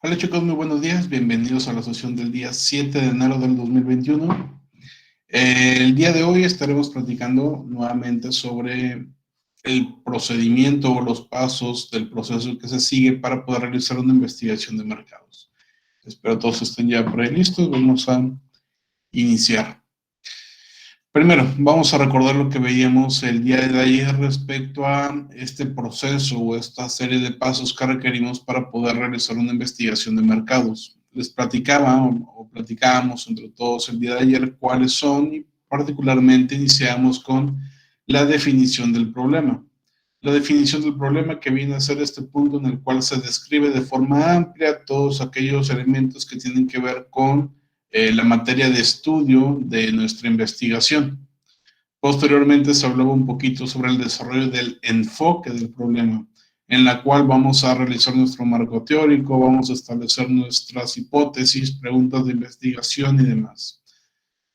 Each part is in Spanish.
Hola chicos, muy buenos días. Bienvenidos a la sesión del día 7 de enero del 2021. El día de hoy estaremos platicando nuevamente sobre el procedimiento o los pasos del proceso que se sigue para poder realizar una investigación de mercados. Espero todos estén ya por ahí listos. Vamos a iniciar. Primero, vamos a recordar lo que veíamos el día de ayer respecto a este proceso o esta serie de pasos que requerimos para poder realizar una investigación de mercados. Les platicaba o platicábamos entre todos el día de ayer cuáles son y particularmente iniciamos con la definición del problema. La definición del problema que viene a ser este punto en el cual se describe de forma amplia todos aquellos elementos que tienen que ver con la materia de estudio de nuestra investigación. Posteriormente se hablaba un poquito sobre el desarrollo del enfoque del problema, en la cual vamos a realizar nuestro marco teórico, vamos a establecer nuestras hipótesis, preguntas de investigación y demás.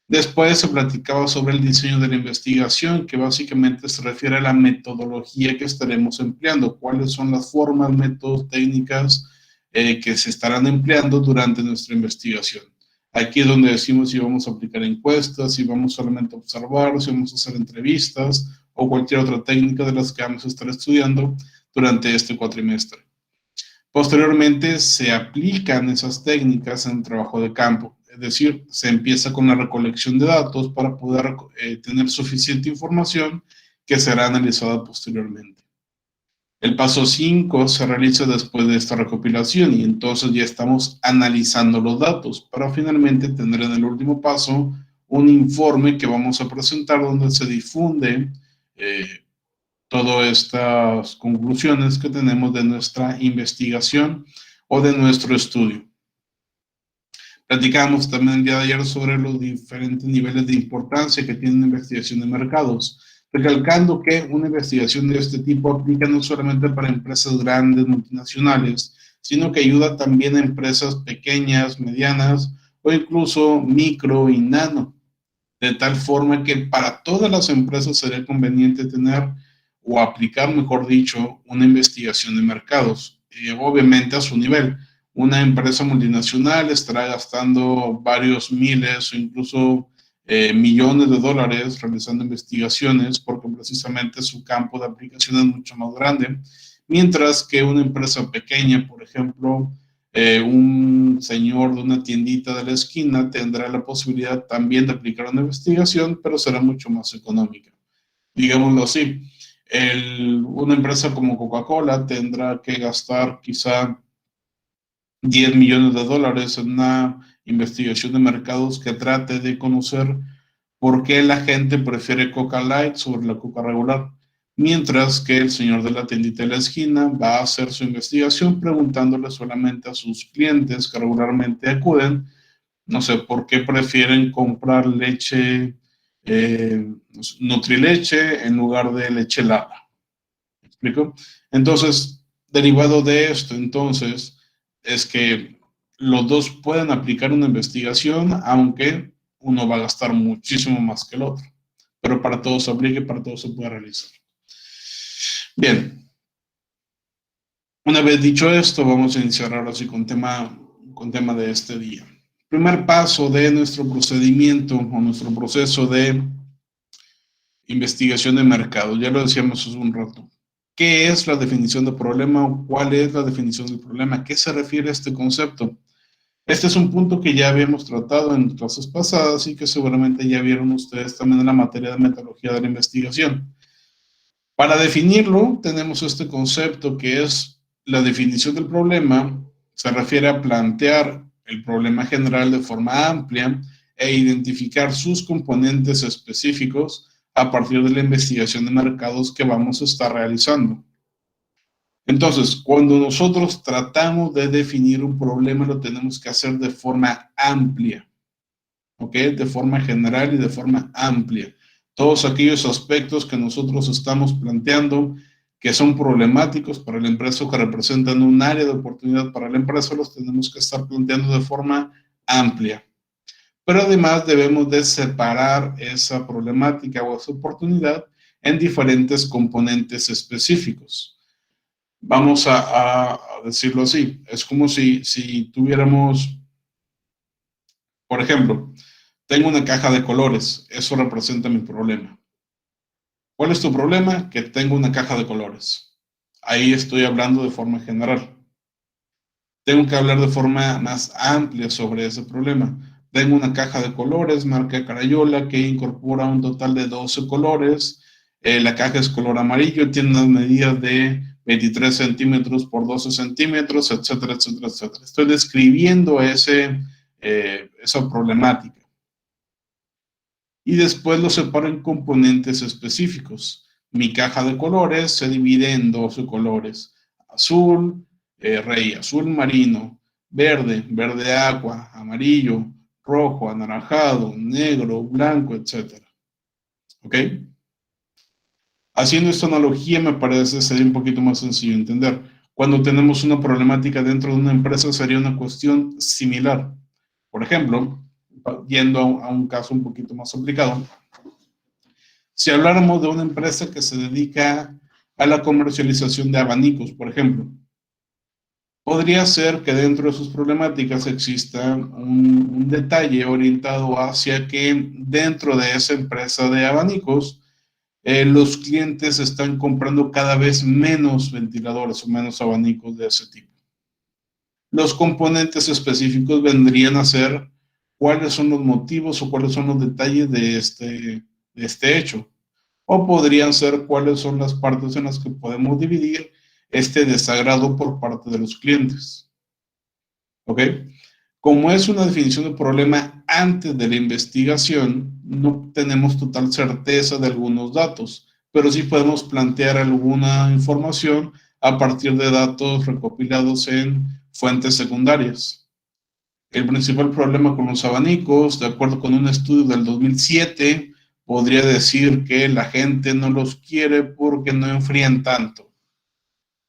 Después se platicaba sobre el diseño de la investigación, que básicamente se refiere a la metodología que estaremos empleando, cuáles son las formas, métodos, técnicas que se estarán empleando durante nuestra investigación. Aquí es donde decimos si vamos a aplicar encuestas, si vamos solamente a observar, si vamos a hacer entrevistas o cualquier otra técnica de las que vamos a estar estudiando durante este cuatrimestre. Posteriormente se aplican esas técnicas en el trabajo de campo, es decir, se empieza con la recolección de datos para poder tener suficiente información que será analizada posteriormente. El paso 5 se realiza después de esta recopilación y entonces ya estamos analizando los datos para finalmente tener en el último paso un informe que vamos a presentar donde se difunde todas estas conclusiones que tenemos de nuestra investigación o de nuestro estudio. Platicamos también el día de ayer sobre los diferentes niveles de importancia que tiene una investigación de mercados, recalcando que una investigación de este tipo aplica no solamente para empresas grandes, multinacionales, sino que ayuda también a empresas pequeñas, medianas o incluso micro y nano, de tal forma que para todas las empresas sería conveniente tener o aplicar, mejor dicho, una investigación de mercados, obviamente a su nivel. Una empresa multinacional estará gastando varios miles o incluso millones de dólares realizando investigaciones porque precisamente su campo de aplicación es mucho más grande, mientras que una empresa pequeña, por ejemplo, un señor de una tiendita de la esquina tendrá la posibilidad también de aplicar una investigación, pero será mucho más económica. Digámoslo así, una empresa como Coca-Cola tendrá que gastar quizá 10 millones de dólares en una investigación de mercados que trate de conocer por qué la gente prefiere Coca Light sobre la Coca regular, mientras que el señor de la tiendita de la esquina va a hacer su investigación preguntándole solamente a sus clientes que regularmente acuden, no sé, por qué prefieren comprar leche Nutrileche en lugar de leche Lala. ¿Me explico? Entonces, derivado de esto, entonces, es que los dos pueden aplicar una investigación, aunque uno va a gastar muchísimo más que el otro. Pero para todos se aplica y para todos se puede realizar. Bien, una vez dicho esto, vamos a iniciar ahora sí con tema de este día. Primer paso de nuestro procedimiento o nuestro proceso de investigación de mercado. Ya lo decíamos hace un rato. ¿Qué es la definición de problema o cuál es la definición del problema? ¿A qué se refiere este concepto? Este es un punto que ya habíamos tratado en clases pasadas y que seguramente ya vieron ustedes también en la materia de metodología de la investigación. Para definirlo, tenemos este concepto que es la definición del problema. Se refiere a plantear el problema general de forma amplia e identificar sus componentes específicos a partir de la investigación de mercados que vamos a estar realizando. Entonces, cuando nosotros tratamos de definir un problema, lo tenemos que hacer de forma amplia, ¿ok? De forma general y de forma amplia. Todos aquellos aspectos que nosotros estamos planteando que son problemáticos para la empresa o que representan un área de oportunidad para la empresa, los tenemos que estar planteando de forma amplia. Pero además debemos de separar esa problemática o esa oportunidad en diferentes componentes específicos. Vamos a decirlo así. Es como si tuviéramos, por ejemplo, tengo una caja de colores. Eso representa mi problema. ¿Cuál es tu problema? Que tengo una caja de colores. Ahí estoy hablando de forma general. Tengo que hablar de forma más amplia sobre ese problema. Tengo una caja de colores marca Crayola que incorpora un total de 12 colores. La caja es color amarillo, tiene unas medidas de 23 centímetros por 12 centímetros, etcétera, etcétera, etcétera. Estoy describiendo esa problemática. Y después lo separo en componentes específicos. Mi caja de colores se divide en 12 colores: azul, rey, azul marino, verde, verde agua, amarillo, rojo, anaranjado, negro, blanco, etc. ¿Ok? Haciendo esta analogía me parece sería un poquito más sencillo de entender. Cuando tenemos una problemática dentro de una empresa sería una cuestión similar. Por ejemplo, yendo a un caso un poquito más aplicado, si habláramos de una empresa que se dedica a la comercialización de abanicos, por ejemplo, podría ser que dentro de sus problemáticas exista un detalle orientado hacia que dentro de esa empresa de abanicos, los clientes están comprando cada vez menos ventiladores o menos abanicos de ese tipo. Los componentes específicos vendrían a ser cuáles son los motivos o cuáles son los detalles de este hecho. O podrían ser cuáles son las partes en las que podemos dividir este desagrado por parte de los clientes. ¿Ok? Como es una definición de problema antes de la investigación, no tenemos total certeza de algunos datos, pero sí podemos plantear alguna información a partir de datos recopilados en fuentes secundarias. El principal problema con los abanicos, de acuerdo con un estudio del 2007, podría decir que la gente no los quiere porque no enfrían tanto.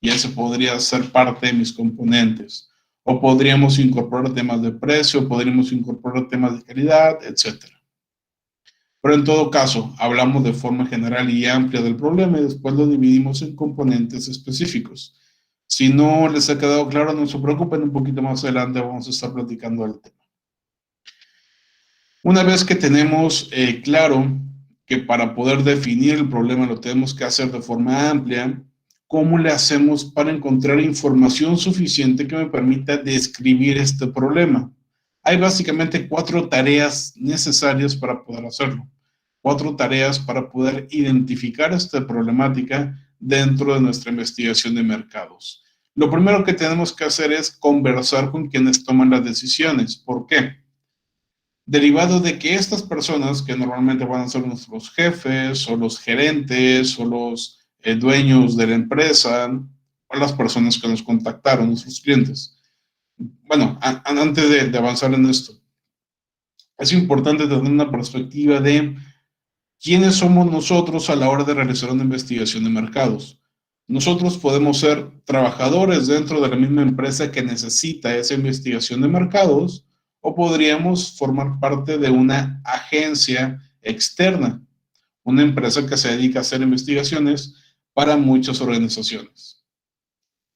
Y ese podría ser parte de mis componentes. O podríamos incorporar temas de precio, podríamos incorporar temas de calidad, etc. Pero en todo caso, hablamos de forma general y amplia del problema y después lo dividimos en componentes específicos. Si no les ha quedado claro, no se preocupen, un poquito más adelante vamos a estar platicando del tema. Una vez que tenemos claro que para poder definir el problema lo tenemos que hacer de forma amplia, ¿cómo le hacemos para encontrar información suficiente que me permita describir este problema? Hay básicamente 4 tareas necesarias para poder hacerlo. 4 tareas para poder identificar esta problemática dentro de nuestra investigación de mercados. Lo primero que tenemos que hacer es conversar con quienes toman las decisiones. ¿Por qué? Derivado de que estas personas, que normalmente van a ser nuestros jefes o los gerentes o los dueños de la empresa o las personas que nos contactaron, nuestros clientes. Bueno, antes de avanzar en esto, es importante tener una perspectiva de quiénes somos nosotros a la hora de realizar una investigación de mercados. Nosotros podemos ser trabajadores dentro de la misma empresa que necesita esa investigación de mercados, o podríamos formar parte de una agencia externa, una empresa que se dedica a hacer investigaciones para muchas organizaciones.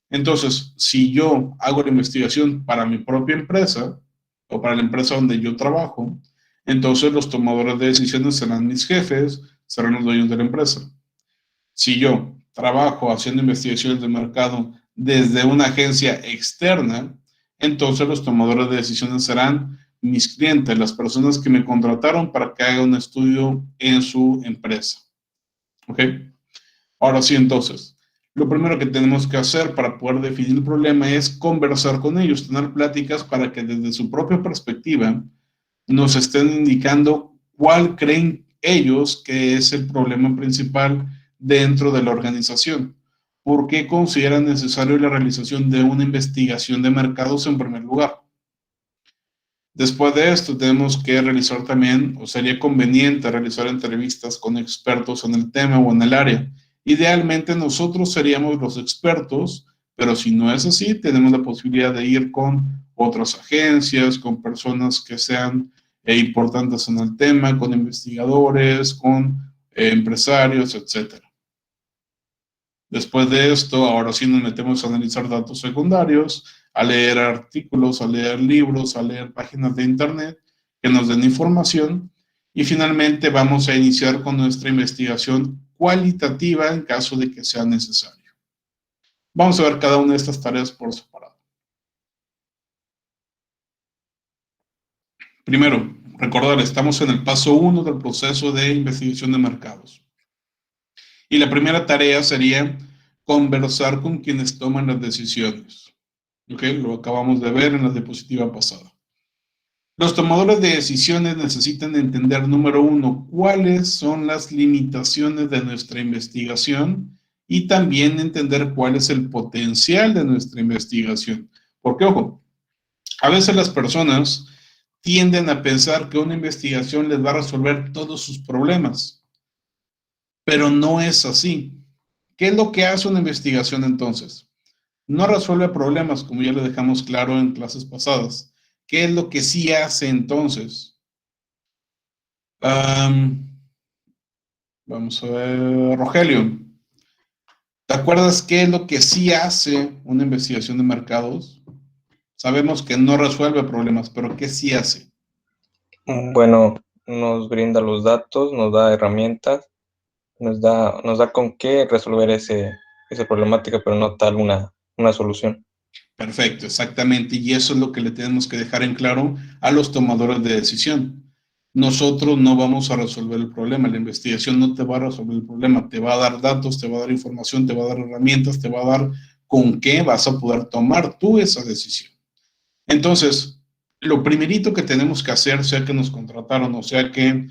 Entonces, si yo hago la investigación para mi propia empresa o para la empresa donde yo trabajo, entonces los tomadores de decisiones serán mis jefes, serán los dueños de la empresa. Si yo trabajo haciendo investigaciones de mercado desde una agencia externa, entonces los tomadores de decisiones serán mis clientes, las personas que me contrataron para que haga un estudio en su empresa. ¿Ok? Ahora sí, entonces, lo primero que tenemos que hacer para poder definir el problema es conversar con ellos, tener pláticas para que desde su propia perspectiva nos estén indicando cuál creen ellos que es el problema principal dentro de la organización. ¿Por qué consideran necesario la realización de una investigación de mercados en primer lugar? Después de esto, tenemos que realizar también, o sería conveniente realizar entrevistas con expertos en el tema o en el área. Idealmente nosotros seríamos los expertos, pero si no es así, tenemos la posibilidad de ir con otras agencias, con personas que sean importantes en el tema, con investigadores, con empresarios, etcétera. Después de esto, ahora sí nos metemos a analizar datos secundarios, a leer artículos, a leer libros, a leer páginas de internet que nos den información y finalmente vamos a iniciar con nuestra investigación cualitativa en caso de que sea necesario. Vamos a ver cada una de estas tareas por separado. Primero, recordar, estamos en el paso 1 del proceso de investigación de mercados. Y la primera tarea sería conversar con quienes toman las decisiones. ¿Ok? Lo acabamos de ver en la diapositiva pasada. Los tomadores de decisiones necesitan entender, número uno, cuáles son las limitaciones de nuestra investigación y también entender cuál es el potencial de nuestra investigación. Porque, ojo, a veces las personas tienden a pensar que una investigación les va a resolver todos sus problemas, pero no es así. ¿Qué es lo que hace una investigación entonces? No resuelve problemas, como ya lo dejamos claro en clases pasadas. ¿Qué es lo que sí hace entonces? Vamos a ver, Rogelio, ¿te acuerdas qué es lo que sí hace una investigación de mercados? Sabemos que no resuelve problemas, pero ¿qué sí hace? Bueno, nos brinda los datos, nos da herramientas, nos da con qué resolver esa problemática, pero no tal una solución. Perfecto, exactamente. Y eso es lo que le tenemos que dejar en claro a los tomadores de decisión. Nosotros no vamos a resolver el problema. La investigación no te va a resolver el problema. Te va a dar datos, te va a dar información, te va a dar herramientas, te va a dar con qué vas a poder tomar tú esa decisión. Entonces, lo primerito que tenemos que hacer, sea que nos contrataron o sea que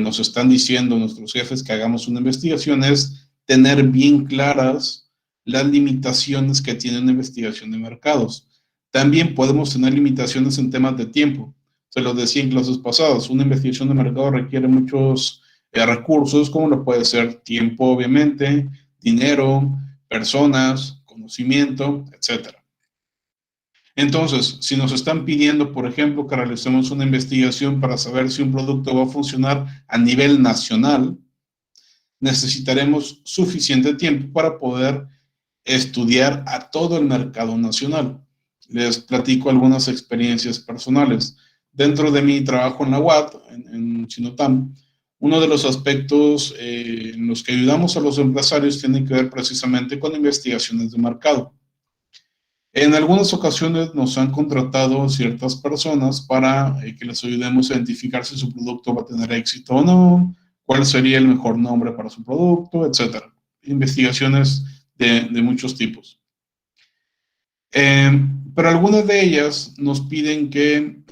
nos están diciendo nuestros jefes que hagamos una investigación, es tener bien claras las limitaciones que tiene una investigación de mercados. También podemos tener limitaciones en temas de tiempo. Se los decía en clases pasadas, una investigación de mercado requiere muchos recursos, como lo puede ser tiempo, obviamente, dinero, personas, conocimiento, etcétera. Entonces, si nos están pidiendo, por ejemplo, que realicemos una investigación para saber si un producto va a funcionar a nivel nacional, necesitaremos suficiente tiempo para poder estudiar a todo el mercado nacional. Les platico algunas experiencias personales. Dentro de mi trabajo en la UAT, en Sinotam, uno de los aspectos en los que ayudamos a los empresarios tiene que ver precisamente con investigaciones de mercado. En algunas ocasiones nos han contratado ciertas personas para que les ayudemos a identificar si su producto va a tener éxito o no, cuál sería el mejor nombre para su producto, etcétera. Investigaciones de muchos tipos. Pero algunas de ellas nos piden que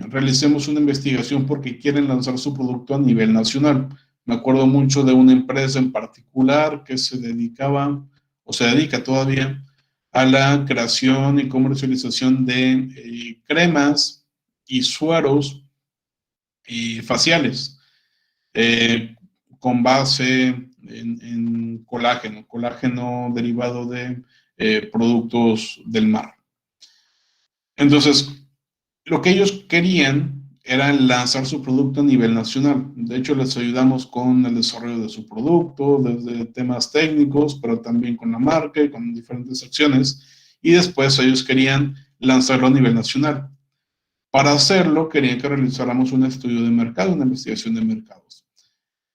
realicemos una investigación porque quieren lanzar su producto a nivel nacional. Me acuerdo mucho de una empresa en particular que se dedicaba o se dedica todavía a la creación y comercialización de cremas y sueros faciales con base en colágeno derivado de productos del mar. Entonces, lo que ellos querían era lanzar su producto a nivel nacional. De hecho, les ayudamos con el desarrollo de su producto, desde temas técnicos, pero también con la marca y con diferentes acciones. Y después ellos querían lanzarlo a nivel nacional. Para hacerlo, querían que realizáramos un estudio de mercado, una investigación de mercados.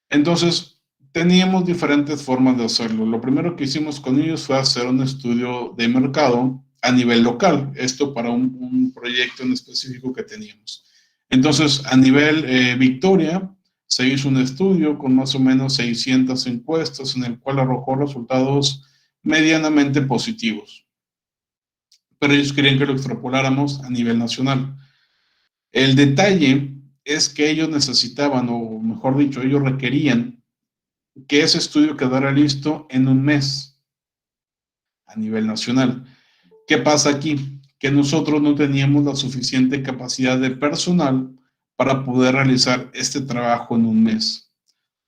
Entonces, teníamos diferentes formas de hacerlo. Lo primero que hicimos con ellos fue hacer un estudio de mercado a nivel local, esto para un proyecto en específico que teníamos. Entonces, a nivel Victoria, se hizo un estudio con más o menos 600 encuestas en el cual arrojó resultados medianamente positivos. Pero ellos querían que lo extrapoláramos a nivel nacional. El detalle es que ellos necesitaban, o mejor dicho, ellos requerían que ese estudio quedara listo en un mes a nivel nacional. ¿Qué pasa aquí? Que nosotros no teníamos la suficiente capacidad de personal para poder realizar este trabajo en un mes.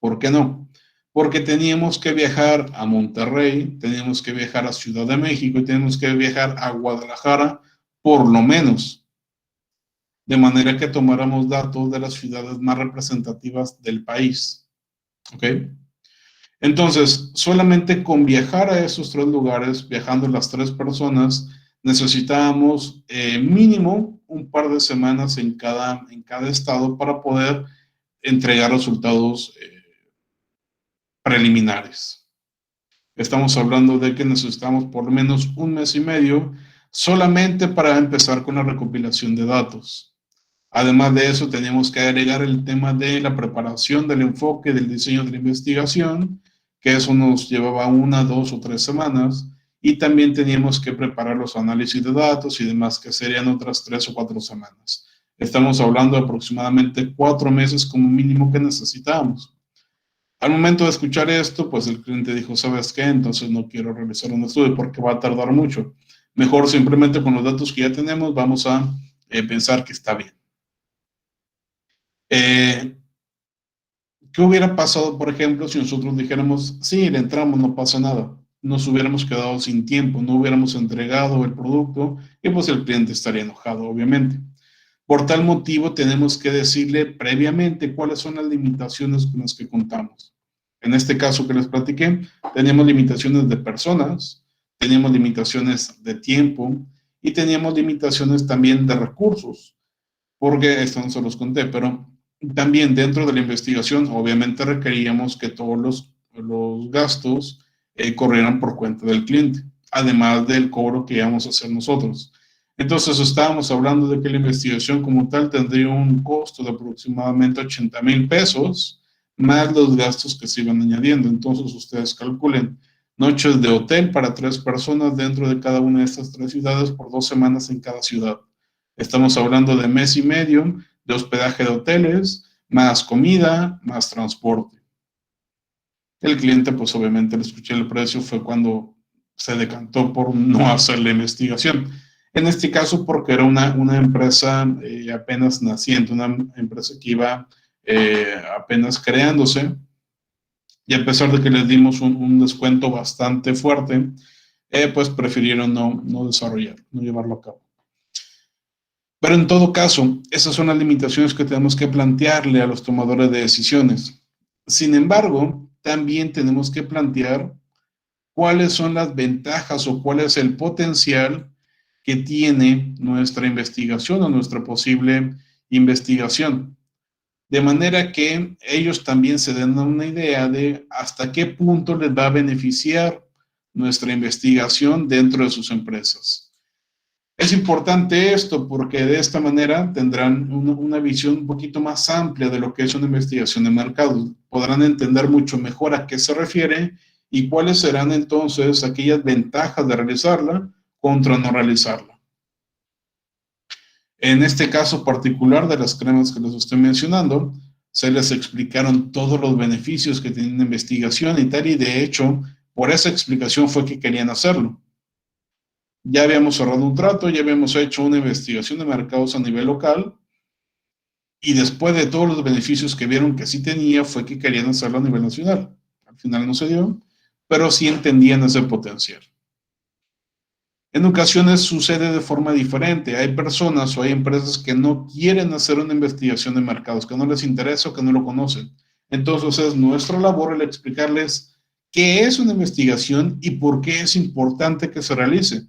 ¿Por qué no? Porque teníamos que viajar a Monterrey, teníamos que viajar a Ciudad de México y teníamos que viajar a Guadalajara por lo menos, de manera que tomáramos datos de las ciudades más representativas del país. ¿Ok? Entonces, solamente con viajar a esos 3 lugares, viajando las 3 personas, necesitábamos mínimo un par de semanas en cada estado para poder entregar resultados preliminares. Estamos hablando de que necesitamos por lo menos 1 mes y medio solamente para empezar con la recopilación de datos. Además de eso, teníamos que agregar el tema de la preparación del enfoque, del diseño de la investigación, que eso nos llevaba 1, 2 o 3 semanas, y también teníamos que preparar los análisis de datos y demás, que serían otras 3 o 4 semanas. Estamos hablando de aproximadamente 4 meses como mínimo que necesitábamos. Al momento de escuchar esto, pues el cliente dijo, ¿sabes qué? Entonces no quiero realizar un estudio porque va a tardar mucho. Mejor simplemente con los datos que ya tenemos vamos a pensar que está bien. ¿Qué hubiera pasado, por ejemplo, si nosotros dijéramos, sí, le entramos, no pasa nada? Nos hubiéramos quedado sin tiempo, no hubiéramos entregado el producto y pues el cliente estaría enojado, obviamente. Por tal motivo, tenemos que decirle previamente cuáles son las limitaciones con las que contamos. En este caso que les platiqué, teníamos limitaciones de personas, teníamos limitaciones de tiempo y teníamos limitaciones también de recursos, porque esto no se los conté, pero también dentro de la investigación, obviamente requeríamos que todos los gastos corrieran por cuenta del cliente, además del cobro que íbamos a hacer nosotros. Entonces estábamos hablando de que la investigación como tal tendría un costo de aproximadamente 80,000 pesos, más los gastos que se iban añadiendo. Entonces ustedes calculen noches de hotel para 3 personas dentro de cada una de estas 3 ciudades por 2 semanas en cada ciudad. Estamos hablando de mes y medio de hospedaje de hoteles, más comida, más transporte. El cliente, pues obviamente, le escuché el precio, fue cuando se decantó por no hacer la investigación. En este caso, porque era una empresa apenas naciente, una empresa que iba apenas creándose, y a pesar de que les dimos un descuento bastante fuerte, pues prefirieron no desarrollar, no llevarlo a cabo. Pero en todo caso, esas son las limitaciones que tenemos que plantearle a los tomadores de decisiones. Sin embargo, también tenemos que plantear cuáles son las ventajas o cuál es el potencial que tiene nuestra investigación o nuestra posible investigación. De manera que ellos también se den una idea de hasta qué punto les va a beneficiar nuestra investigación dentro de sus empresas. Es importante esto porque de esta manera tendrán una visión un poquito más amplia de lo que es una investigación de mercado. Podrán entender mucho mejor a qué se refiere y cuáles serán entonces aquellas ventajas de realizarla contra no realizarla. En este caso particular de las cremas que les estoy mencionando, se les explicaron todos los beneficios que tiene una investigación y tal, y de hecho, por esa explicación fue que querían hacerlo. Ya habíamos cerrado un trato, ya habíamos hecho una investigación de mercados a nivel local y después de todos los beneficios que vieron que sí tenía, fue que querían hacerlo a nivel nacional. Al final no se dio, pero sí entendían ese potencial. En ocasiones sucede de forma diferente. Hay personas o hay empresas que no quieren hacer una investigación de mercados, que no les interesa o que no lo conocen. Entonces es nuestra labor el explicarles qué es una investigación y por qué es importante que se realice.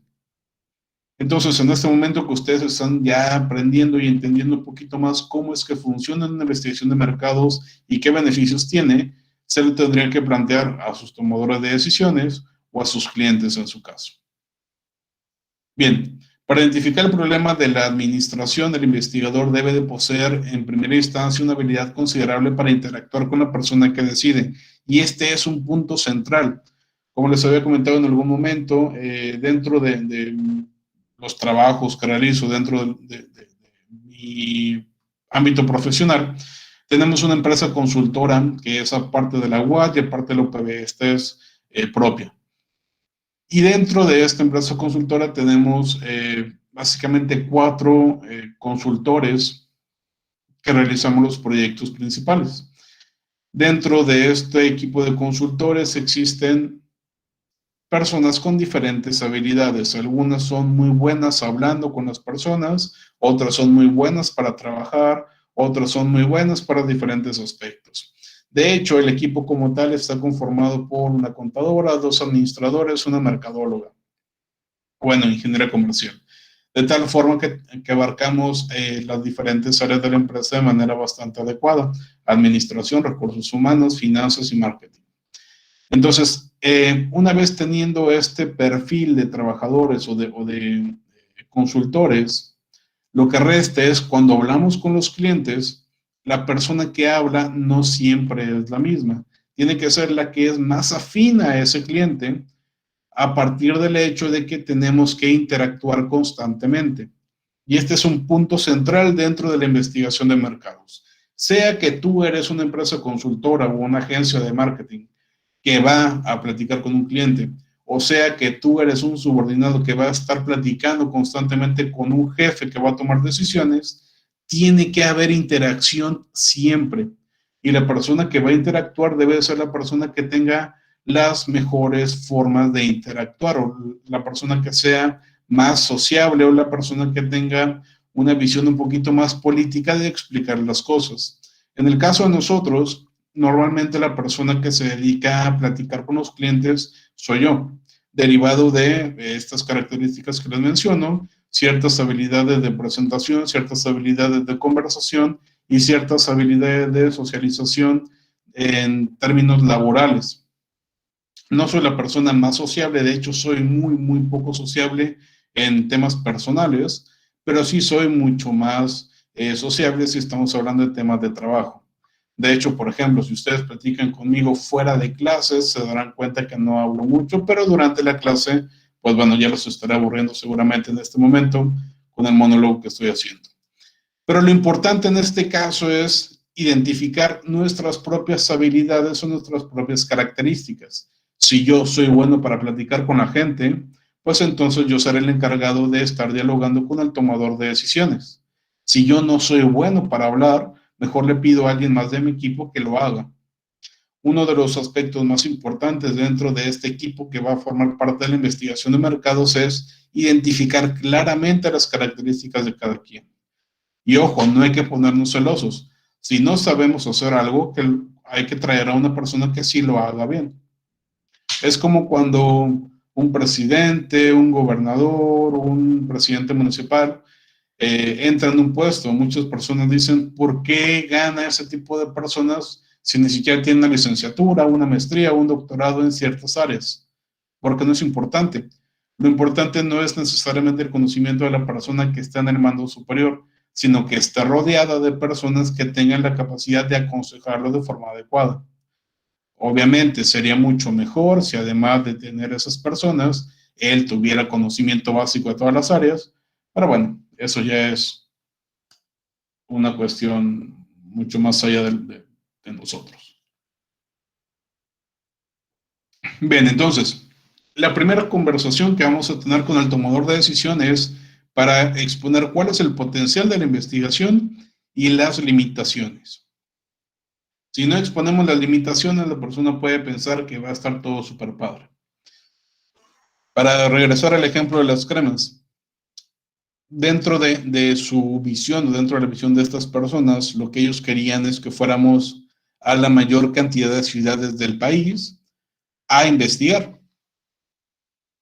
Entonces, en este momento que ustedes están ya aprendiendo y entendiendo un poquito más cómo es que funciona una investigación de mercados y qué beneficios tiene, se le tendría que plantear a sus tomadores de decisiones o a sus clientes en su caso. Bien, para identificar el problema de la administración, el investigador debe de poseer en primera instancia una habilidad considerable para interactuar con la persona que decide. Y este es un punto central. Como les había comentado en algún momento, dentro de los trabajos que realizo dentro de mi ámbito profesional, tenemos una empresa consultora que es aparte de la UAT y aparte de la UPB, esta es propia. Y dentro de esta empresa consultora tenemos básicamente 4 consultores que realizamos los proyectos principales. Dentro de este equipo de consultores existen personas con diferentes habilidades. Algunas son muy buenas hablando con las personas, otras son muy buenas para trabajar, otras son muy buenas para diferentes aspectos. De hecho, el equipo como tal está conformado por una contadora, 2 administradores, una mercadóloga, bueno, ingeniera comercial. De tal forma que abarcamos las diferentes áreas de la empresa de manera bastante adecuada: administración, recursos humanos, finanzas y marketing. Entonces, una vez teniendo este perfil de trabajadores o de consultores, lo que resta es, cuando hablamos con los clientes, la persona que habla no siempre es la misma. Tiene que ser la que es más afina a ese cliente, a partir del hecho de que tenemos que interactuar constantemente. Y este es un punto central dentro de la investigación de mercados. Sea que tú eres una empresa consultora o una agencia de marketing que va a platicar con un cliente, o sea que tú eres un subordinado que va a estar platicando constantemente con un jefe que va a tomar decisiones, tiene que haber interacción siempre. Y la persona que va a interactuar debe ser la persona que tenga las mejores formas de interactuar, o la persona que sea más sociable, o la persona que tenga una visión un poquito más política de explicar las cosas. En el caso de nosotros, normalmente la persona que se dedica a platicar con los clientes soy yo, derivado de estas características que les menciono: ciertas habilidades de presentación, ciertas habilidades de conversación y ciertas habilidades de socialización en términos laborales. No soy la persona más sociable, de hecho soy muy poco sociable en temas personales, pero sí soy mucho más sociable si estamos hablando de temas de trabajo. De hecho, por ejemplo, si ustedes platican conmigo fuera de clases, se darán cuenta que no hablo mucho, pero durante la clase, pues bueno, ya los estaré aburriendo seguramente en este momento con el monólogo que estoy haciendo. Pero lo importante en este caso es identificar nuestras propias habilidades o nuestras propias características. Si yo soy bueno para platicar con la gente, pues entonces yo seré el encargado de estar dialogando con el tomador de decisiones. Si yo no soy bueno para hablar, mejor le pido a alguien más de mi equipo que lo haga. Uno de los aspectos más importantes dentro de este equipo que va a formar parte de la investigación de mercados es identificar claramente las características de cada quien. Y ojo, no hay que ponernos celosos. Si no sabemos hacer algo, hay que traer a una persona que sí lo haga bien. Es como cuando un presidente, un gobernador, un presidente municipal entra en un puesto. Muchas personas dicen: ¿por qué gana ese tipo de personas si ni siquiera tiene una licenciatura, una maestría, un doctorado en ciertas áreas? Porque no es importante. Lo importante no es necesariamente el conocimiento de la persona que está en el mando superior, sino que esté rodeada de personas que tengan la capacidad de aconsejarlo de forma adecuada. Obviamente sería mucho mejor si, además de tener esas personas, él tuviera conocimiento básico de todas las áreas, pero bueno, eso ya es una cuestión mucho más allá de nosotros. Bien, entonces, la primera conversación que vamos a tener con el tomador de decisión es para exponer cuál es el potencial de la investigación y las limitaciones. Si no exponemos las limitaciones, la persona puede pensar que va a estar todo súper padre. Para regresar al ejemplo de las cremas, dentro de su visión, dentro de la visión de estas personas, lo que ellos querían es que fuéramos a la mayor cantidad de ciudades del país a investigar.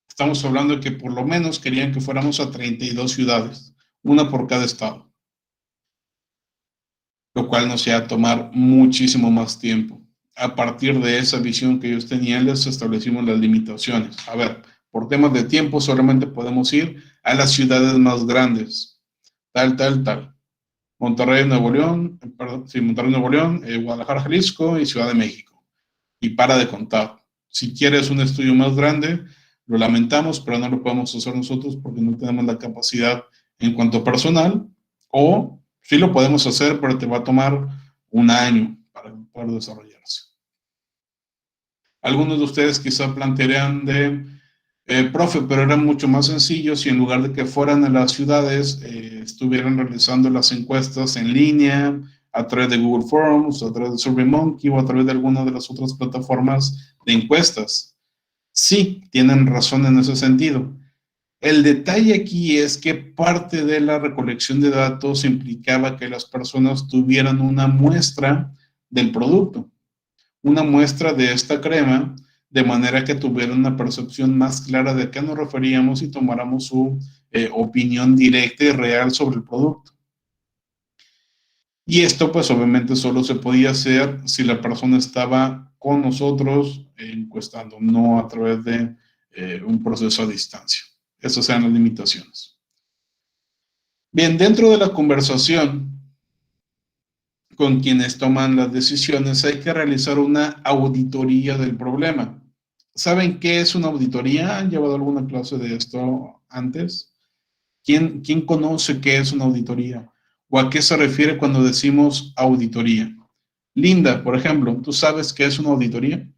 Estamos hablando de que por lo menos querían que fuéramos a 32 ciudades, una por cada estado, lo cual nos iba a tomar muchísimo más tiempo. A partir de esa visión que ellos tenían, les establecimos las limitaciones. A ver, por temas de tiempo solamente podemos ir a las ciudades más grandes, tal. Monterrey, Nuevo León, Monterrey, Nuevo León, Guadalajara, Jalisco y Ciudad de México. Y para de contar. Si quieres un estudio más grande, lo lamentamos, pero no lo podemos hacer nosotros porque no tenemos la capacidad en cuanto a personal, o sí lo podemos hacer, pero te va a tomar un año para poder desarrollarse. Algunos de ustedes quizá plantearían profe, pero era mucho más sencillo si en lugar de que fueran a las ciudades, estuvieran realizando las encuestas en línea, a través de Google Forms, a través de SurveyMonkey o a través de alguna de las otras plataformas de encuestas. Sí, tienen razón en ese sentido. El detalle aquí es que parte de la recolección de datos implicaba que las personas tuvieran una muestra del producto. una muestra de esta crema de manera que tuvieran una percepción más clara de a qué nos referíamos y tomáramos su opinión directa y real sobre el producto. Y esto pues obviamente solo se podía hacer si la persona estaba con nosotros encuestando, no a través de un proceso a distancia. Esas eran las limitaciones. Bien, dentro de la conversación con quienes toman las decisiones hay que realizar una auditoría del problema. ¿Saben qué es una auditoría? ¿Han llevado alguna clase de esto antes? ¿Quién conoce qué es una auditoría? ¿O a qué se refiere cuando decimos auditoría? Linda, por ejemplo, ¿tú sabes qué es una auditoría?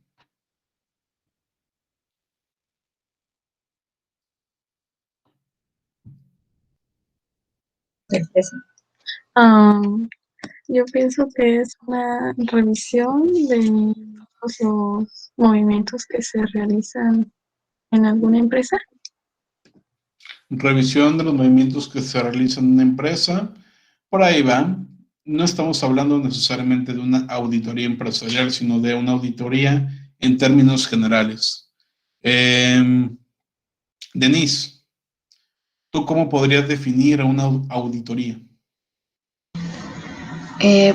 Ah, yo pienso que es una revisión de todos los movimientos que se realizan en alguna empresa. Revisión de los movimientos que se realizan en una empresa. Por ahí va. No estamos hablando necesariamente de una auditoría empresarial, sino de una auditoría en términos generales. Denise, ¿tú cómo podrías definir a una auditoría?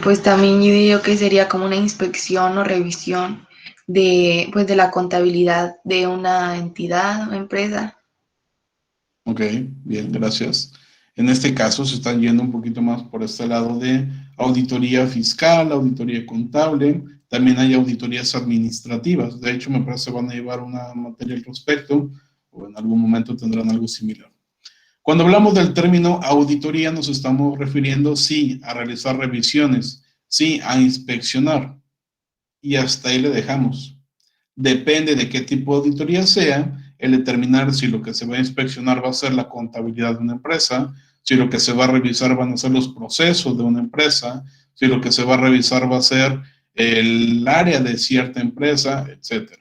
Pues también yo diría que sería como una inspección o revisión de, pues, de la contabilidad de una entidad o empresa. Ok, bien, gracias. En este caso se están yendo un poquito más por este lado de auditoría fiscal, auditoría contable, también hay auditorías administrativas. De hecho, me parece que van a llevar una materia al respecto o en algún momento tendrán algo similar. Cuando hablamos del término auditoría nos estamos refiriendo, sí, a realizar revisiones, sí, a inspeccionar y hasta ahí le dejamos. Depende de qué tipo de auditoría sea, el determinar si lo que se va a inspeccionar va a ser la contabilidad de una empresa, si lo que se va a revisar van a ser los procesos de una empresa, si lo que se va a revisar va a ser el área de cierta empresa, etc.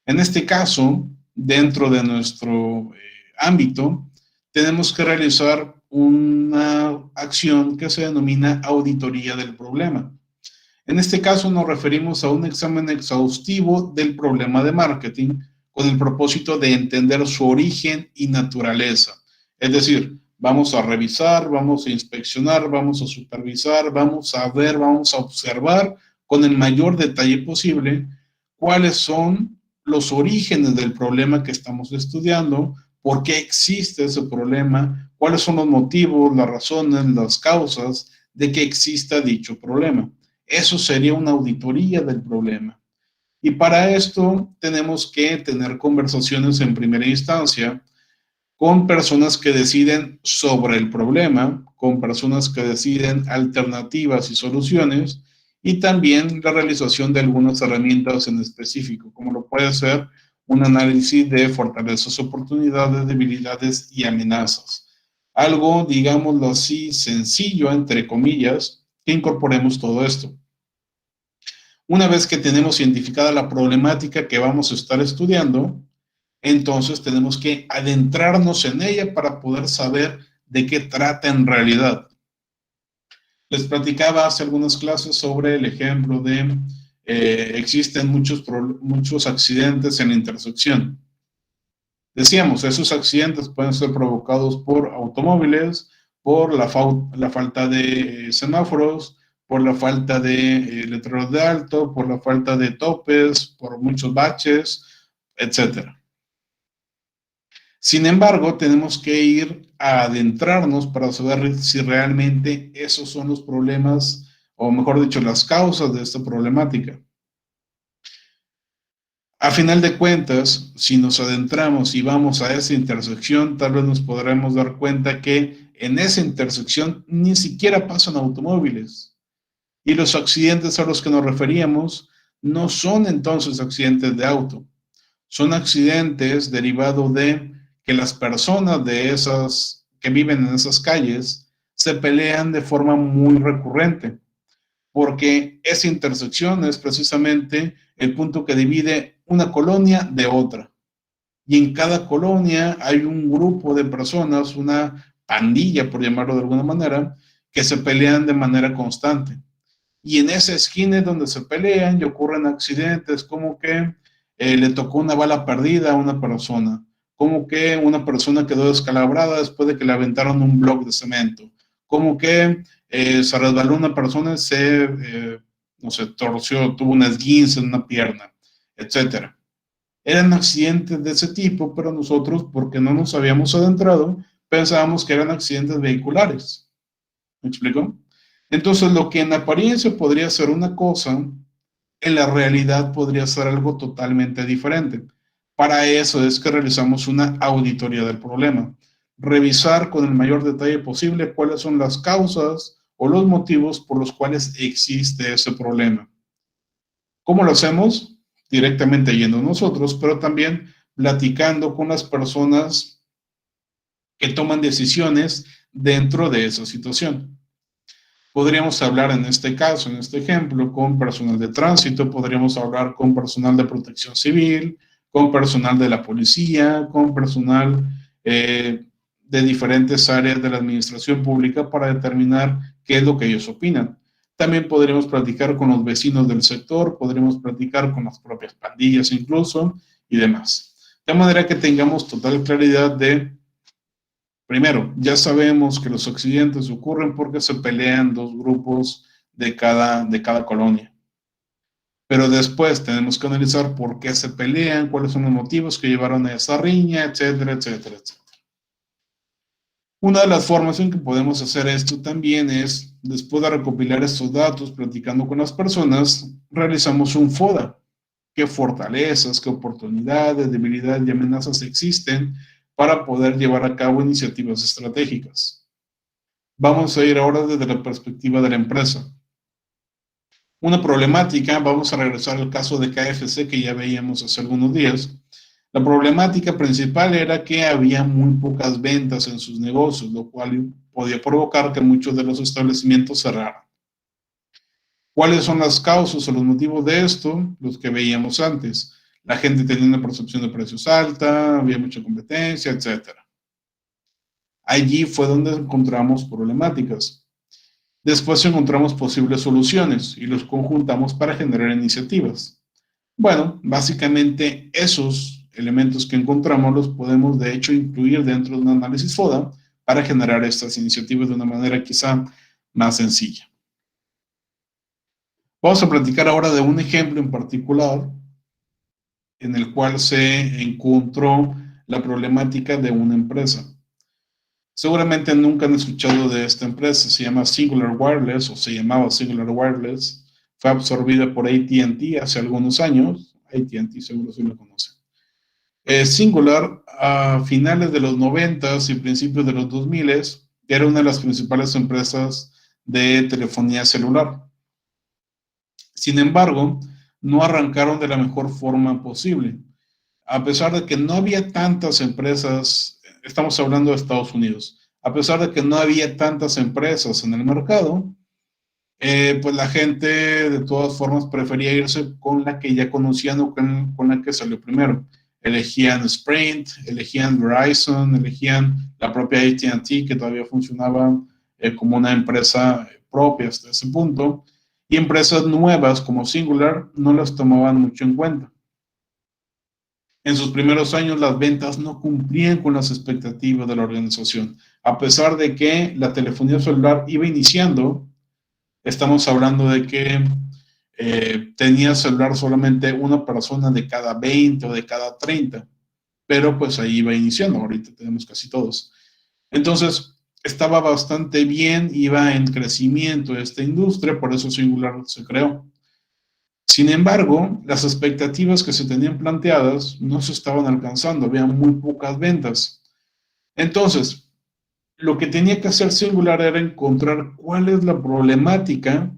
En este caso, dentro de nuestro ámbito, tenemos que realizar una acción que se denomina auditoría del problema. En este caso nos referimos a un examen exhaustivo del problema de marketing con el propósito de entender su origen y naturaleza. Es decir, vamos a revisar, vamos a inspeccionar, vamos a supervisar, vamos a ver, vamos a observar con el mayor detalle posible cuáles son los orígenes del problema que estamos estudiando, por qué existe ese problema, cuáles son los motivos, las razones, las causas de que exista dicho problema. Eso sería una auditoría del problema. Y para esto tenemos que tener conversaciones en primera instancia con personas que deciden sobre el problema, con personas que deciden alternativas y soluciones, y también la realización de algunas herramientas en específico, como lo puede ser un análisis de fortalezas, oportunidades, debilidades y amenazas. Algo, digámoslo así, sencillo, entre comillas, que incorporemos todo esto. Una vez que tenemos identificada la problemática que vamos a estar estudiando, entonces tenemos que adentrarnos en ella para poder saber de qué trata en realidad. Les platicaba hace algunas clases sobre el ejemplo de existen muchos accidentes en la intersección. Decíamos, esos accidentes pueden ser provocados por automóviles, por la falta de semáforos, por la falta de letreros de alto, por la falta de topes, por muchos baches, etcétera. Sin embargo, tenemos que ir a adentrarnos para saber si realmente esos son los problemas, o mejor dicho, las causas de esta problemática. A final de cuentas, si nos adentramos y vamos a esa intersección, tal vez nos podremos dar cuenta que en esa intersección ni siquiera pasan automóviles. Y los accidentes a los que nos referíamos no son entonces accidentes de auto, son accidentes derivados de que las personas de esas que viven en esas calles se pelean de forma muy recurrente, porque esa intersección es precisamente el punto que divide una colonia de otra. Y en cada colonia hay un grupo de personas, una pandilla, por llamarlo de alguna manera, que se pelean de manera constante. y en esa esquina es donde se pelean y ocurren accidentes, como que le tocó una bala perdida a una persona, como que una persona quedó descalabrada después de que le aventaron un bloque de cemento, como que se resbaló una persona y no sé, torció, tuvo un esguince en una pierna, etcétera. Eran accidentes de ese tipo, pero nosotros, porque no nos habíamos adentrado, pensábamos que eran accidentes vehiculares. ¿Me explico? Entonces, lo que en apariencia podría ser una cosa, en la realidad podría ser algo totalmente diferente. Para eso es que realizamos una auditoría del problema. Revisar con el mayor detalle posible cuáles son las causas o los motivos por los cuales existe ese problema. ¿Cómo lo hacemos? Directamente yendo nosotros, pero también platicando con las personas que toman decisiones dentro de esa situación. Podríamos hablar en este caso, en este ejemplo, con personal de tránsito, podríamos hablar con personal de protección civil, con personal de la policía, con personal de diferentes áreas de la administración pública para determinar qué es lo que ellos opinan. También podríamos platicar con los vecinos del sector, podríamos platicar con las propias pandillas incluso y demás. De manera que tengamos total claridad de, primero, ya sabemos que los accidentes ocurren porque se pelean dos grupos de cada colonia. Pero después tenemos que analizar por qué se pelean, cuáles son los motivos que llevaron a esa riña, etcétera, etcétera, etcétera. Una de las formas en que podemos hacer esto también es, después de recopilar estos datos, platicando con las personas, realizamos un FODA. ¿Qué fortalezas, qué oportunidades, debilidades y amenazas existen para poder llevar a cabo iniciativas estratégicas? Vamos a ir ahora desde la perspectiva de la empresa. Una problemática, vamos a regresar al caso de KFC que ya veíamos hace algunos días. La problemática principal era que había muy pocas ventas en sus negocios, lo cual podía provocar que muchos de los establecimientos cerraran. ¿Cuáles son las causas o los motivos de esto? Los que veíamos antes. La gente tenía una percepción de precios alta, había mucha competencia, etc. Allí fue donde encontramos problemáticas. Después encontramos posibles soluciones y los conjuntamos para generar iniciativas. Bueno, básicamente esos elementos que encontramos los podemos de hecho incluir dentro de un análisis FODA para generar estas iniciativas de una manera quizá más sencilla. Vamos a platicar ahora de un ejemplo en particular en el cual se encontró la problemática de una empresa. Seguramente nunca han escuchado de esta empresa, se llama Singular Wireless o se llamaba Singular Wireless, fue absorbida por AT&T hace algunos años, AT&T seguro sí lo conocen. Singular, a finales de los 90s y principios de los 2000s, era una de las principales empresas de telefonía celular. Sin embargo, no arrancaron de la mejor forma posible. A pesar de que no había tantas empresas, estamos hablando de Estados Unidos, a pesar de que no había tantas empresas en el mercado, pues la gente de todas formas prefería irse con la que ya conocían o con la que salió primero. Elegían Sprint, elegían Verizon, elegían la propia AT&T que todavía funcionaba como una empresa propia hasta ese punto, y empresas nuevas como Singular no las tomaban mucho en cuenta. En sus primeros años las ventas no cumplían con las expectativas de la organización. A pesar de que la telefonía celular iba iniciando, estamos hablando de que tenía celular solamente una persona de cada 20 o de cada 30, pero pues ahí iba iniciando, ahorita tenemos casi todos. Entonces, estaba bastante bien, iba en crecimiento esta industria, por eso Singular se creó. Sin embargo, las expectativas que se tenían planteadas no se estaban alcanzando, había muy pocas ventas. Entonces, lo que tenía que hacer Singular era encontrar cuál es la problemática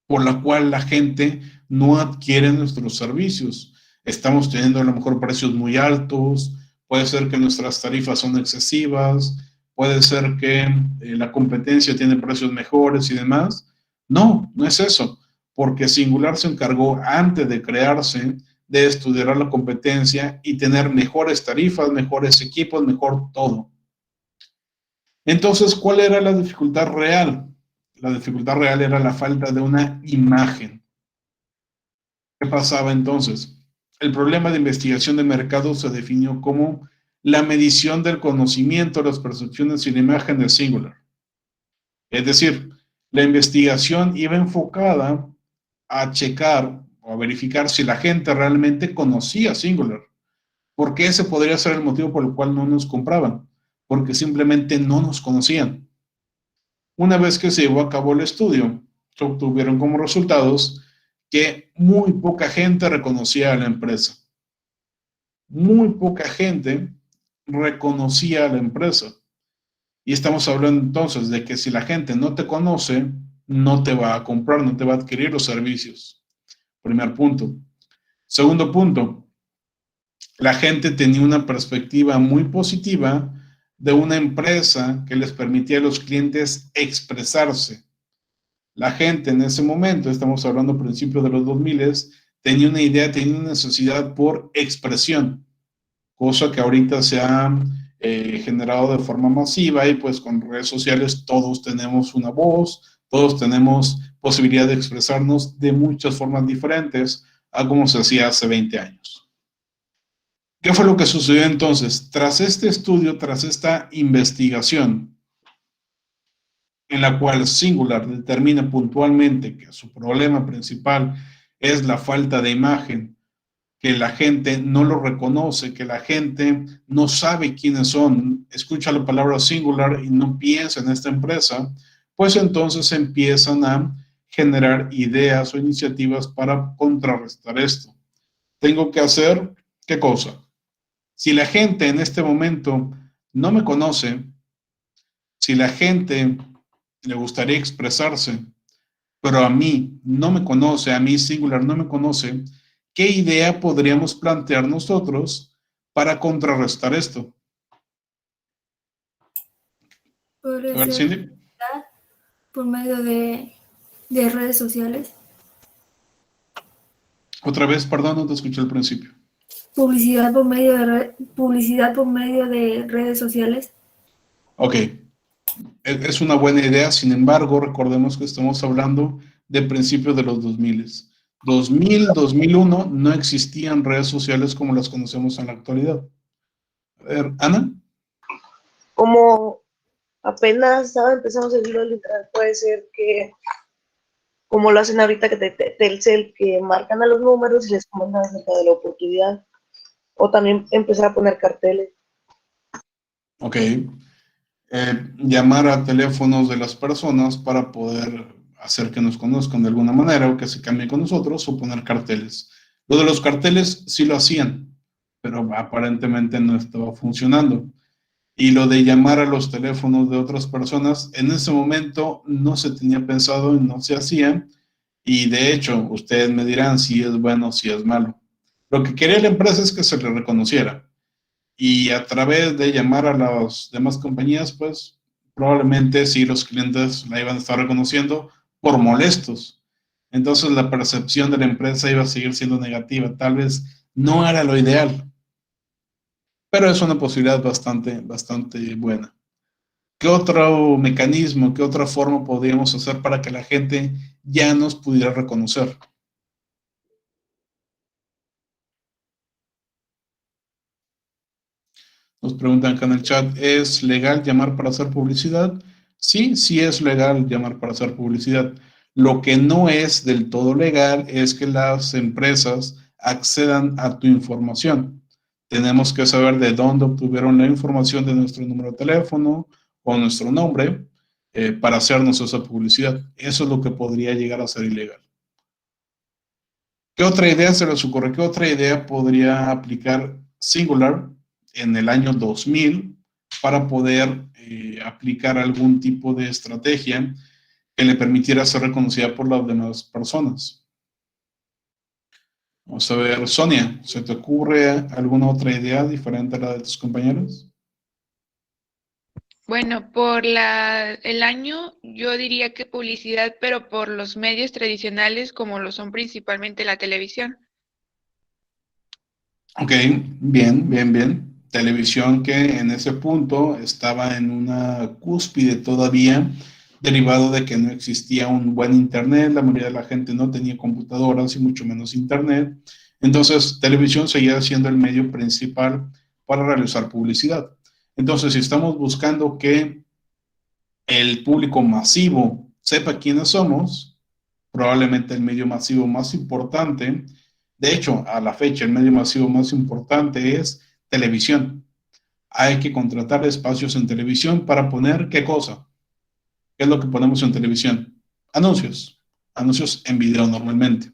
por la cual la gente no adquiere nuestros servicios. Estamos teniendo a lo mejor precios muy altos, puede ser que nuestras tarifas son excesivas, puede ser que la competencia tiene precios mejores y demás. No, no es eso, porque Singular se encargó antes de crearse de estudiar la competencia y tener mejores tarifas, mejores equipos, mejor todo. Entonces, ¿cuál era la dificultad real? la dificultad real era la falta de una imagen. ¿Qué pasaba entonces? El problema de investigación de mercado se definió como la medición del conocimiento, las percepciones y la imagen de Singular. Es decir, la investigación iba enfocada a checar o a verificar si la gente realmente conocía Singular. Porque ese podría ser el motivo por el cual no nos compraban, porque simplemente no nos conocían. Una vez que se llevó a cabo el estudio, se obtuvieron como resultados que muy poca gente reconocía a la empresa. Muy poca gente reconocía a la empresa. Y estamos hablando entonces de que si la gente no te conoce, no te va a comprar, no te va a adquirir los servicios. Primer punto. Segundo punto, la gente tenía una perspectiva muy positiva de una empresa que les permitía a los clientes expresarse. La gente en ese momento, estamos hablando a principios de los 2000, tenía una idea, tenía una necesidad por expresión, cosa que ahorita se ha generado de forma masiva y pues con redes sociales todos tenemos una voz, todos tenemos posibilidad de expresarnos de muchas formas diferentes a como se hacía hace 20 años. ¿Qué fue lo que sucedió entonces? Tras este estudio, tras esta investigación, en la cual Singular determina puntualmente que su problema principal es la falta de imagen, que la gente no lo reconoce, que la gente no sabe quiénes son, escucha la palabra Singular y no piensa en esta empresa, pues entonces empiezan a generar ideas o iniciativas para contrarrestar esto. Tengo que hacer, ¿qué cosa? Si la gente en este momento no me conoce, si la gente le gustaría expresarse, pero a mí no me conoce, a mí Singular no me conoce, ¿qué idea podríamos plantear nosotros para contrarrestar esto? Podría A ver, ser Cindy. por medio de redes sociales. Otra vez, perdón, no te escuché al principio. Publicidad por medio de redes sociales. Ok, es una buena idea, sin embargo, recordemos que estamos hablando de principios de los 2000. 2000, 2001 no existían redes sociales como las conocemos en la actualidad. A ver, Ana. Como apenas estaba empezando a seguirlo literal, puede ser que, como lo hacen ahorita que Telcel, que marcan a los números y les comentan acerca de la oportunidad, o también empezar a poner carteles. Ok. Llamar a teléfonos de las personas para poder hacer que nos conozcan de alguna manera o que se cambien con nosotros o poner carteles. Lo de los carteles sí lo hacían, pero aparentemente no estaba funcionando. Y lo de llamar a los teléfonos de otras personas, en ese momento no se tenía pensado y no se hacía. Y de hecho, ustedes me dirán si es bueno o si es malo. Lo que quería la empresa es que se le reconociera. Y a través de llamar a las demás compañías, pues probablemente sí los clientes la iban a estar reconociendo por molestos. Entonces la percepción de la empresa iba a seguir siendo negativa. Tal vez no era lo ideal, pero es una posibilidad bastante buena. ¿Qué otro mecanismo, qué otra forma podríamos hacer para que la gente ya nos pudiera reconocer? Nos preguntan acá en el chat, ¿es legal llamar para hacer publicidad? Sí, sí es legal llamar para hacer publicidad. Lo que no es del todo legal es que las empresas accedan a tu información. Tenemos que saber de dónde obtuvieron la información de nuestro número de teléfono o nuestro nombre para hacernos esa publicidad. Eso es lo que podría llegar a ser ilegal. ¿Qué otra idea se les ocurre? ¿Qué otra idea podría aplicar Singular en el año 2000 para poder aplicar algún tipo de estrategia que le permitiera ser reconocida por las demás personas? Vamos a ver, Sonia, ¿se te ocurre alguna otra idea diferente a la de tus compañeros? Bueno, por el año yo diría que publicidad, pero por los medios tradicionales como lo son principalmente la televisión. Ok, bien. Televisión que en ese punto estaba en una cúspide todavía derivado de que no existía un buen internet, la mayoría de la gente no tenía computadoras y mucho menos internet. Entonces, televisión seguía siendo el medio principal para realizar publicidad. Entonces, si estamos buscando que el público masivo sepa quiénes somos, probablemente el medio masivo más importante, de hecho, a la fecha, el medio masivo más importante es televisión. Hay que contratar espacios en televisión para poner ¿qué cosa? ¿Qué es lo que ponemos en televisión? Anuncios. Anuncios en video normalmente.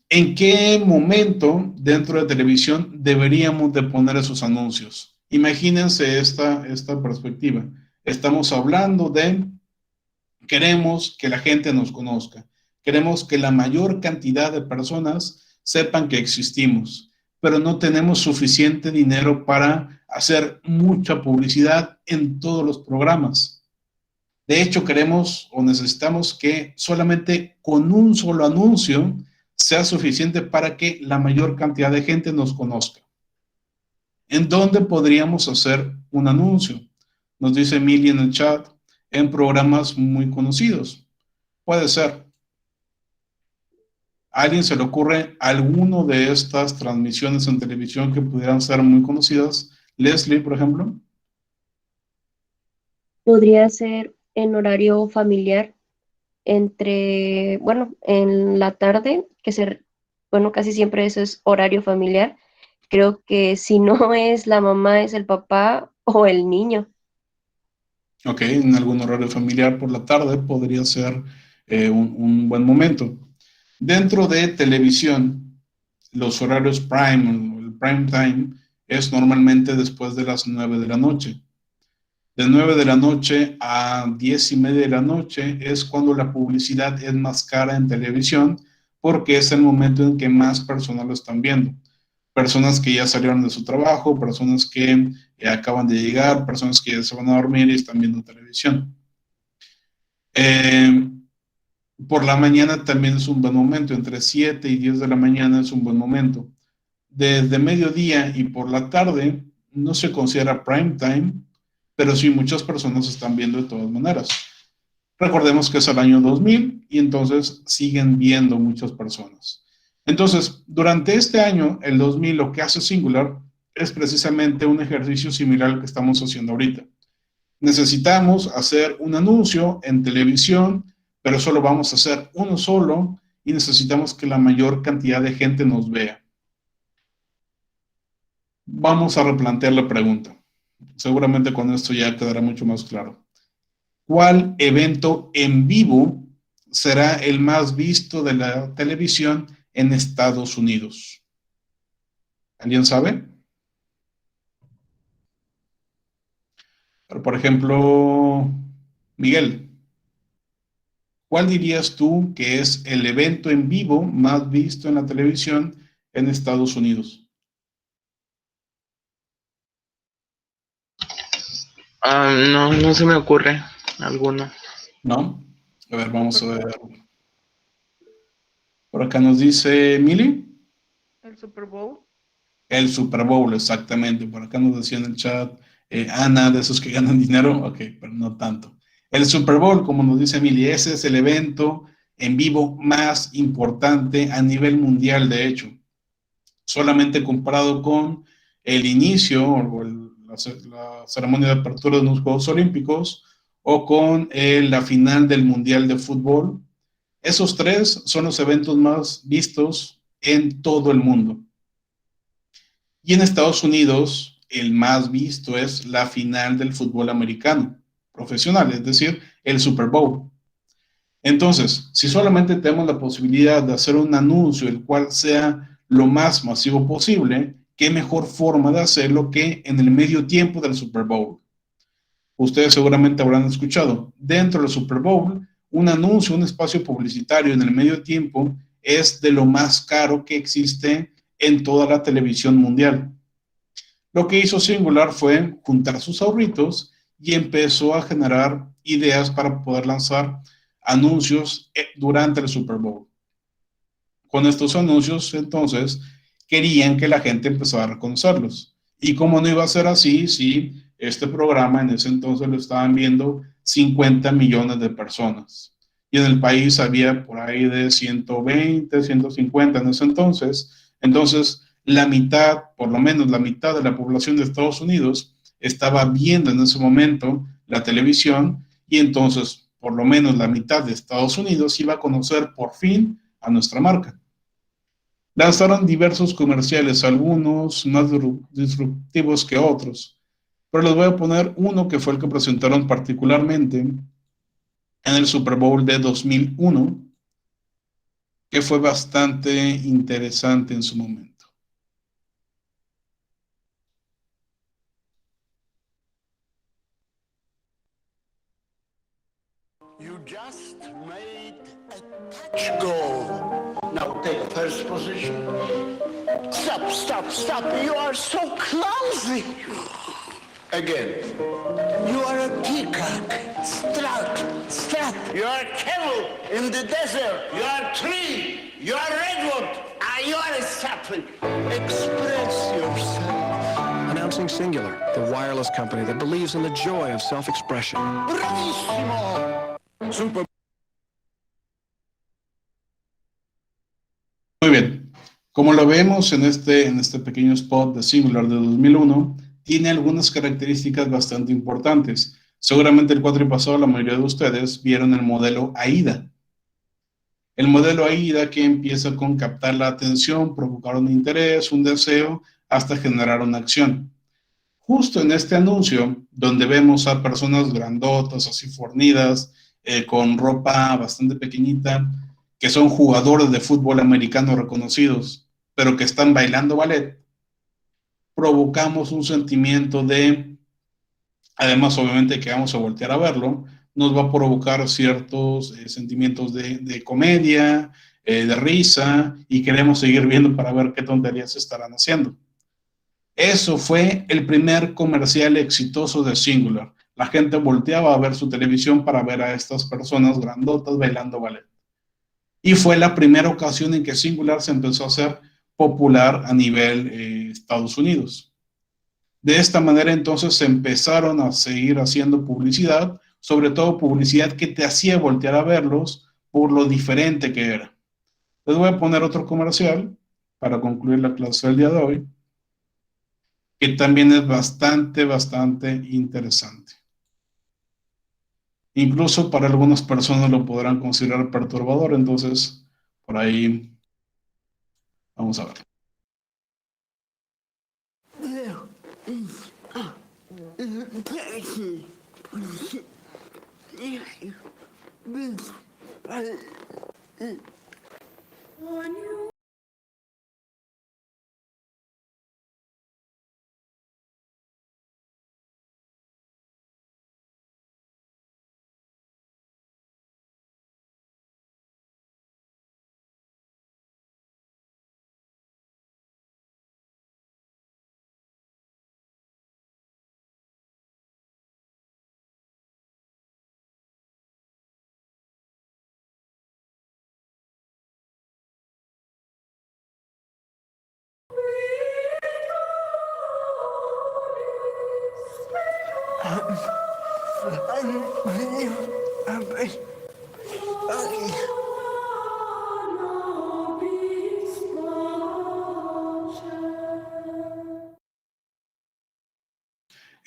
¿En qué momento dentro de televisión deberíamos de poner esos anuncios? Imagínense esta perspectiva. Estamos hablando de queremos que la gente nos conozca. Queremos que la mayor cantidad de personas sepan que existimos, pero no tenemos suficiente dinero para hacer mucha publicidad en todos los programas. De hecho, queremos o necesitamos que solamente con un solo anuncio sea suficiente para que la mayor cantidad de gente nos conozca. ¿En dónde podríamos hacer un anuncio? Nos dice Mili en el chat, en programas muy conocidos. Puede ser. ¿A alguien se le ocurre alguno de estas transmisiones en televisión que pudieran ser muy conocidas? Leslie, por ejemplo. Podría ser en horario familiar en la tarde, casi siempre eso es horario familiar. Creo que si no es la mamá, es el papá o el niño. Ok, en algún horario familiar por la tarde podría ser un buen momento. Dentro de televisión, los horarios prime, el prime time, es normalmente después de las 9 de la noche. De 9 de la noche a 10:30 de la noche es cuando la publicidad es más cara en televisión, porque es el momento en que más personas lo están viendo. Personas que ya salieron de su trabajo, personas que acaban de llegar, personas que ya se van a dormir y están viendo televisión. Por la mañana también es un buen momento, entre 7 y 10 de la mañana es un buen momento. Desde mediodía y por la tarde no se considera prime time, pero sí muchas personas están viendo de todas maneras. Recordemos que es el año 2000 y entonces siguen viendo muchas personas. Entonces, durante este año, el 2000, lo que hace Singular es precisamente un ejercicio similar al que estamos haciendo ahorita. Necesitamos hacer un anuncio en televisión, pero solo vamos a hacer uno solo y necesitamos que la mayor cantidad de gente nos vea. Vamos a replantear la pregunta. Seguramente con esto ya quedará mucho más claro. ¿Cuál evento en vivo será el más visto de la televisión en Estados Unidos? ¿Alguien sabe? Pero, por ejemplo, Miguel, ¿cuál dirías tú que es el evento en vivo más visto en la televisión en Estados Unidos? No se me ocurre alguno. ¿No? A ver, vamos a ver. Por acá nos dice Mili. ¿El Super Bowl? El Super Bowl, exactamente. Por acá nos decía en el chat Ana, de esos que ganan dinero. Ok, pero no tanto. El Super Bowl, como nos dice Mili, ese es el evento en vivo más importante a nivel mundial, de hecho. Solamente comparado con el inicio o la ceremonia de apertura de los Juegos Olímpicos o con la final del Mundial de Fútbol. Esos tres son los eventos más vistos en todo el mundo. Y en Estados Unidos, el más visto es la final del fútbol americano profesional, es decir, el Super Bowl. Entonces, si solamente tenemos la posibilidad de hacer un anuncio el cual sea lo más masivo posible, ¿qué mejor forma de hacerlo que en el medio tiempo del Super Bowl? Ustedes seguramente habrán escuchado, dentro del Super Bowl, un anuncio, un espacio publicitario en el medio tiempo es de lo más caro que existe en toda la televisión mundial. Lo que hizo Singular fue juntar sus ahorritos y empezó a generar ideas para poder lanzar anuncios durante el Super Bowl. Con estos anuncios, entonces, querían que la gente empezara a reconocerlos. Y como no iba a ser así, si este programa en ese entonces lo estaban viendo 50 millones de personas. Y en el país había por ahí de 120, 150 en ese entonces. Entonces, la mitad, por lo menos la mitad de la población de Estados Unidos estaba viendo en ese momento la televisión, y entonces por lo menos la mitad de Estados Unidos iba a conocer por fin a nuestra marca. Lanzaron diversos comerciales, algunos más disruptivos que otros, pero les voy a poner uno que fue el que presentaron particularmente en el Super Bowl de 2001, que fue bastante interesante en su momento. You just made a touch goal. Now take first position. Stop, stop, stop. You are so clumsy. Again. You are a peacock. Strut, strut. You are a camel in the desert. You are a tree. You are a redwood. You are a sapling. Express yourself. Announcing Singular, the wireless company that believes in the joy of self-expression. Bravissimo. Super. Muy bien, como lo vemos en este pequeño spot de Singular de 2001, tiene algunas características bastante importantes. Seguramente el cuatrimestre pasado la mayoría de ustedes vieron el modelo AIDA. El modelo AIDA que empieza con captar la atención, provocar un interés, un deseo, hasta generar una acción. Justo en este anuncio, donde vemos a personas grandotas, así fornidas, con ropa bastante pequeñita, que son jugadores de fútbol americano reconocidos, pero que están bailando ballet, provocamos un sentimiento de, además obviamente que vamos a voltear a verlo, nos va a provocar ciertos sentimientos de comedia, de risa, y queremos seguir viendo para ver qué tonterías estarán haciendo. Eso fue el primer comercial exitoso de Singular. La gente volteaba a ver su televisión para ver a estas personas grandotas bailando ballet. Y fue la primera ocasión en que Singular se empezó a hacer popular a nivel Estados Unidos. De esta manera entonces se empezaron a seguir haciendo publicidad, sobre todo publicidad que te hacía voltear a verlos por lo diferente que era. Les voy a poner otro comercial para concluir la clase del día de hoy, que también es bastante interesante. Incluso para algunas personas lo podrán considerar perturbador, entonces por ahí vamos a ver.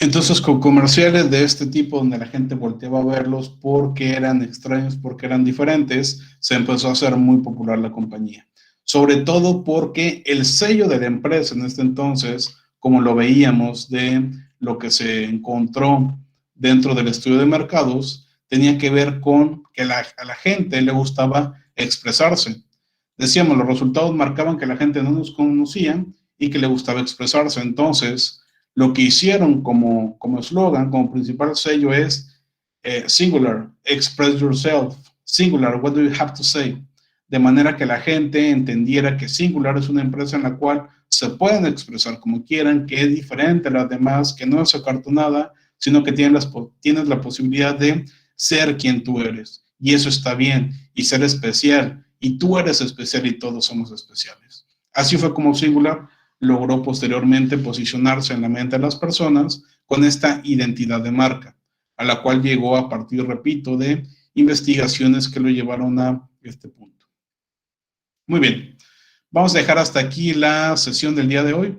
Entonces, con comerciales de este tipo, donde la gente volteaba a verlos porque eran extraños, porque eran diferentes, se empezó a hacer muy popular la compañía. Sobre todo porque el sello de la empresa en este entonces, como lo veíamos de lo que se encontró dentro del estudio de mercados, tenía que ver con que a la gente le gustaba expresarse. Decíamos, los resultados marcaban que la gente no nos conocía y que le gustaba expresarse. Entonces, lo que hicieron como eslogan, como principal sello es Singular, express yourself. Singular, what do you have to say? De manera que la gente entendiera que Singular es una empresa en la cual se pueden expresar como quieran, que es diferente a las demás, que no es acartonada, sino que tienes la posibilidad de ser quien tú eres. Y eso está bien, y ser especial. Y tú eres especial y todos somos especiales. Así fue como Singular logró posteriormente posicionarse en la mente de las personas con esta identidad de marca. a la cual llegó a partir, repito, de investigaciones que lo llevaron a este punto. Muy bien, vamos a dejar hasta aquí la sesión del día de hoy.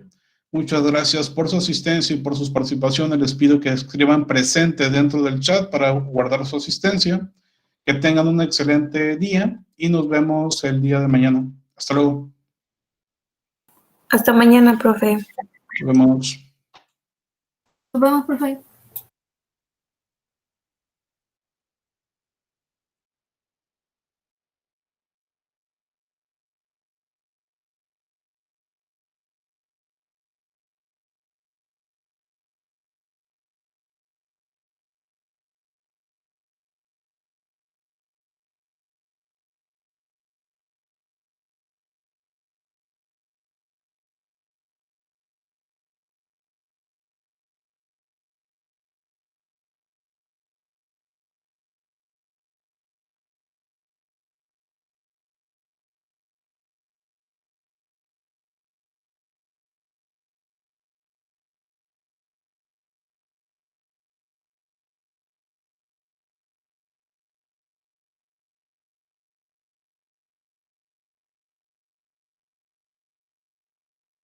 Muchas gracias por su asistencia y por sus participaciones. Les pido que escriban presente dentro del chat para guardar su asistencia. Que tengan un excelente día y nos vemos el día de mañana. Hasta luego. Hasta mañana, profe. Nos vemos. Nos vemos, profe.